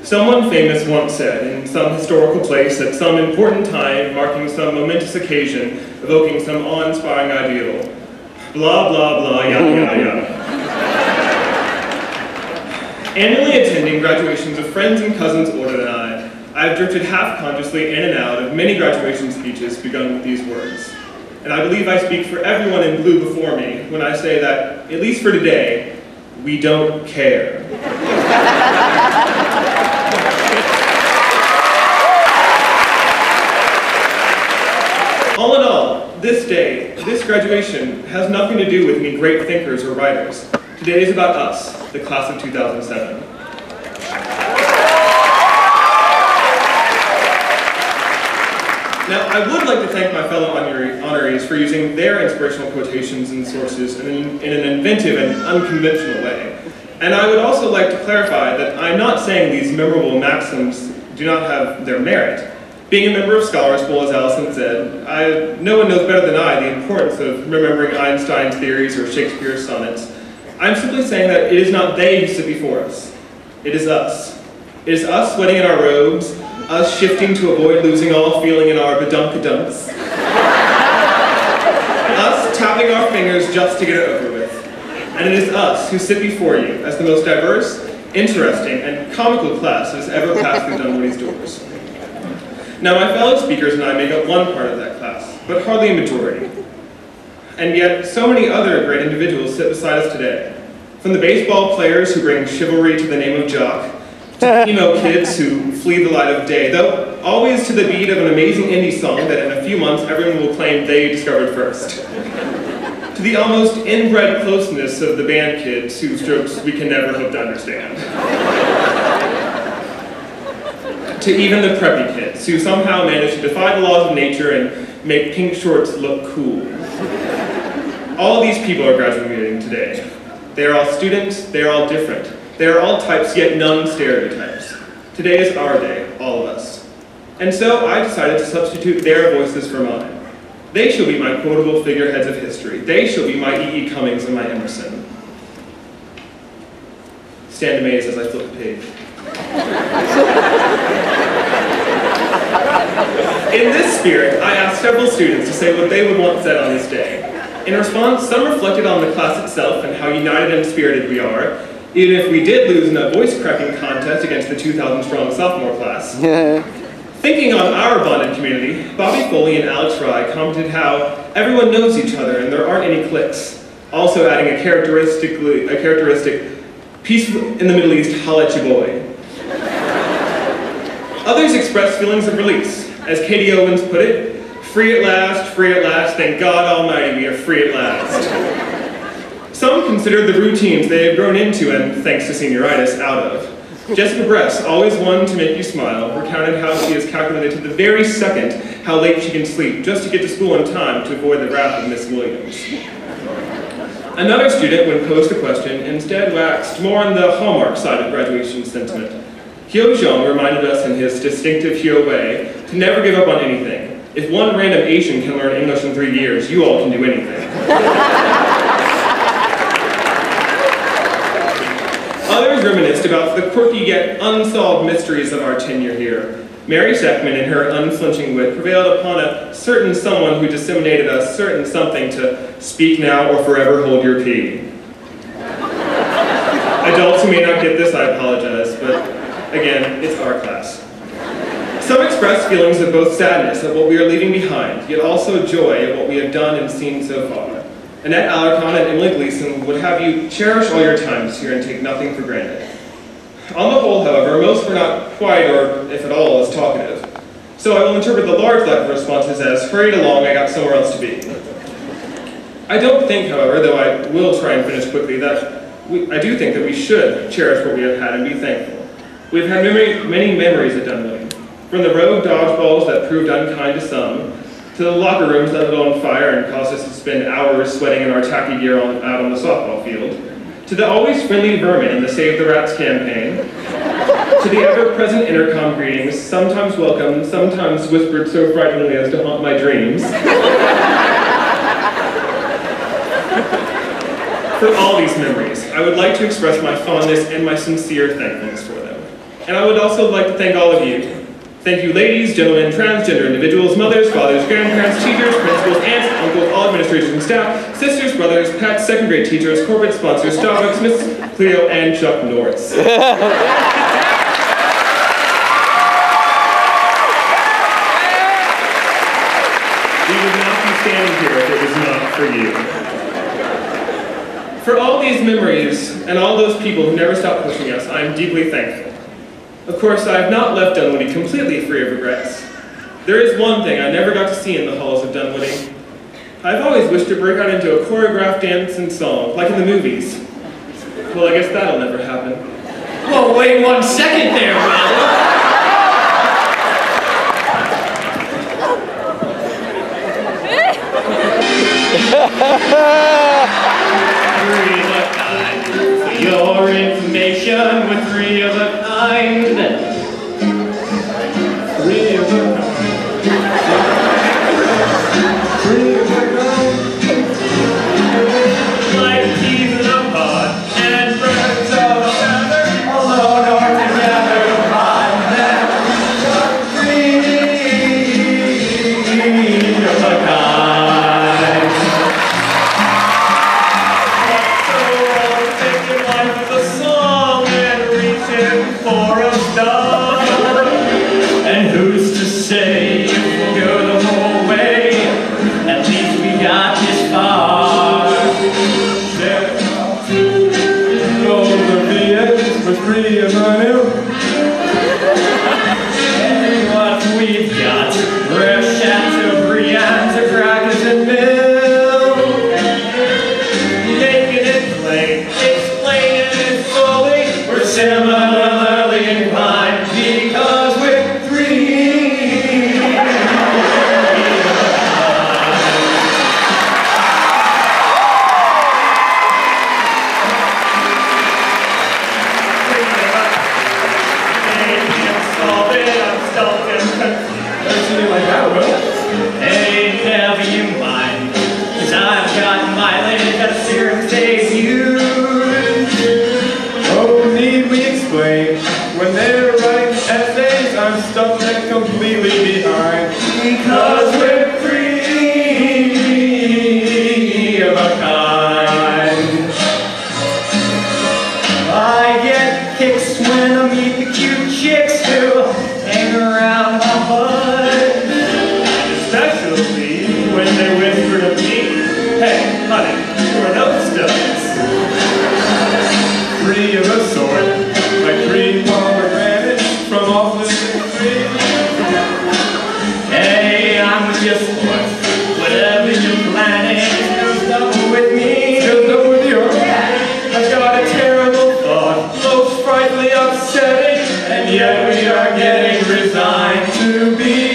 Someone famous once said, in some historical place, at some important time, marking some momentous occasion, evoking some awe-inspiring ideal, blah, blah, blah, yada, yada, yada. Annually attending graduations of friends and cousins older than I have drifted half-consciously in and out of many graduation speeches begun with these words. And I believe I speak for everyone in blue before me when I say that, at least for today, we don't care. All in all, this day, this graduation, has nothing to do with any great thinkers or writers. Today is about us, the class of 2007. Now, I would like to thank my fellow honorees for using their inspirational quotations and sources in an inventive and unconventional way. And I would also like to clarify that I'm not saying these memorable maxims do not have their merit. Being a member of Scholars Bowl, as Allison said, no one knows better than I the importance of remembering Einstein's theories or Shakespeare's sonnets. I'm simply saying that it is not they who sit before us. It is us. It is us sweating in our robes, us shifting to avoid losing all feeling in our badunkadunks, us tapping our fingers just to get it over with. And it is us who sit before you as the most diverse, interesting, and comical class that has ever passed through Dunwoody's doors. Now, my fellow speakers and I make up one part of that class, but hardly a majority. And yet, so many other great individuals sit beside us today. From the baseball players who bring chivalry to the name of jock, to emo kids who flee the light of day, though always to the beat of an amazing indie song that in a few months everyone will claim they discovered first. To the almost inbred closeness of the band kids whose jokes we can never hope to understand. To even the preppy kids who somehow manage to defy the laws of nature and make pink shorts look cool. All of these people are graduating today. They are all students, they are all different. They are all types, yet none stereotypes. Today is our day, all of us. And so I decided to substitute their voices for mine. They shall be my quotable figureheads of history. They shall be my E.E. Cummings and my Emerson. Stand amazed as I flip the page. In this spirit, I asked several students to say what they would want said on this day. In response, some reflected on the class itself and how united and spirited we are, even if we did lose in a voice-cracking contest against the 2,000-strong sophomore class. Thinking on our bonded community, Bobby Foley and Alex Rye commented how everyone knows each other and there aren't any cliques, also adding a characteristic peace in the Middle East, holla at your boy. Others expressed feelings of release. As Katie Owens put it, free at last, thank God Almighty we are free at last. Some considered the routines they have grown into and, thanks to senioritis, out of. Jessica Bress, always one to make you smile, recounted how she has calculated to the very second how late she can sleep just to get to school in time to avoid the wrath of Miss Williams. Another student, when posed a question, instead waxed more on the hallmark side of graduation sentiment. Hyo Jung reminded us in his distinctive Hyo way to never give up on anything. If one random Asian can learn English in 3 years, you all can do anything. Others reminisced about the quirky yet unsolved mysteries of our tenure here. Mary Seckman, in her unflinching wit, prevailed upon a certain someone who disseminated a certain something to speak now or forever hold your pee. Adults who may not get this, I apologize, but again, it's our class. Some expressed feelings of both sadness at what we are leaving behind, yet also joy at what we have done and seen so far. Annette Alarcon and Emily Gleason would have you cherish all your times here and take nothing for granted. On the whole, however, most were not quite, or if at all, as talkative. So I will interpret the large lack of responses as, hurried along, I got somewhere else to be. I don't think, however, though I will try and finish quickly, I do think that we should cherish what we have had and be thankful. We've had many memories at Dunwoody, from the rogue dodgeballs that proved unkind to some, to the locker rooms that lit on fire and caused us to spend hours sweating in our tacky gear out on the softball field, to the always friendly vermin in the Save the Rats campaign, to the ever-present intercom greetings, sometimes welcome, sometimes whispered so frighteningly as to haunt my dreams. For all these memories, I would like to express my fondness and my sincere thankfulness for them. And I would also like to thank all of you. Thank you ladies, gentlemen, transgender individuals, mothers, fathers, grandparents, teachers, principals, aunts, uncles, all administrators and staff, sisters, brothers, pets, second grade teachers, corporate sponsors, Starbucks, Miss Cleo, and Chuck Norris. We would not be standing here if it was not for you. For all these memories and all those people who never stopped pushing us, I am deeply thankful. Of course, I have not left Dunwoody completely free of regrets. There is one thing I never got to see in the halls of Dunwoody. I've always wished to break out into a choreographed dance and song, like in the movies. Well, I guess that'll never happen. Whoa, wait 1 second there, brother. Three of a kind. For your information, we're three of a kind. Three of a kind. Three of a kind. Like peas in a pod and birds of a feather, alone or together, find them. Three of a kind. So I'll take your life with a song and reach in for a star. And who's to say if we'll go the whole way? At least we got this far. Over the edge for free of money. And what we've got, rare Chateaubriand to crackers and milk. Making it plain, explaining it fully. We're similarly inclined because we're three. Hey, never you mind, 'cause I've got mileage at a serum debut. Oh, need we explain? When they're writing essays, I'm stuck and completely behind. Because we're three of a kind. I get kicks when I meet the cute chicks who hang around my butt. Especially when they whisper to me, hey, honey, who are those studs? Three of a sort, like three pomegranates from off the street. Hey, I'm just sport. Whatever you're planning, goes double with me. Goes double with you. I've got a terrible thought, most frightfully upsetting, and yet we are getting resigned to be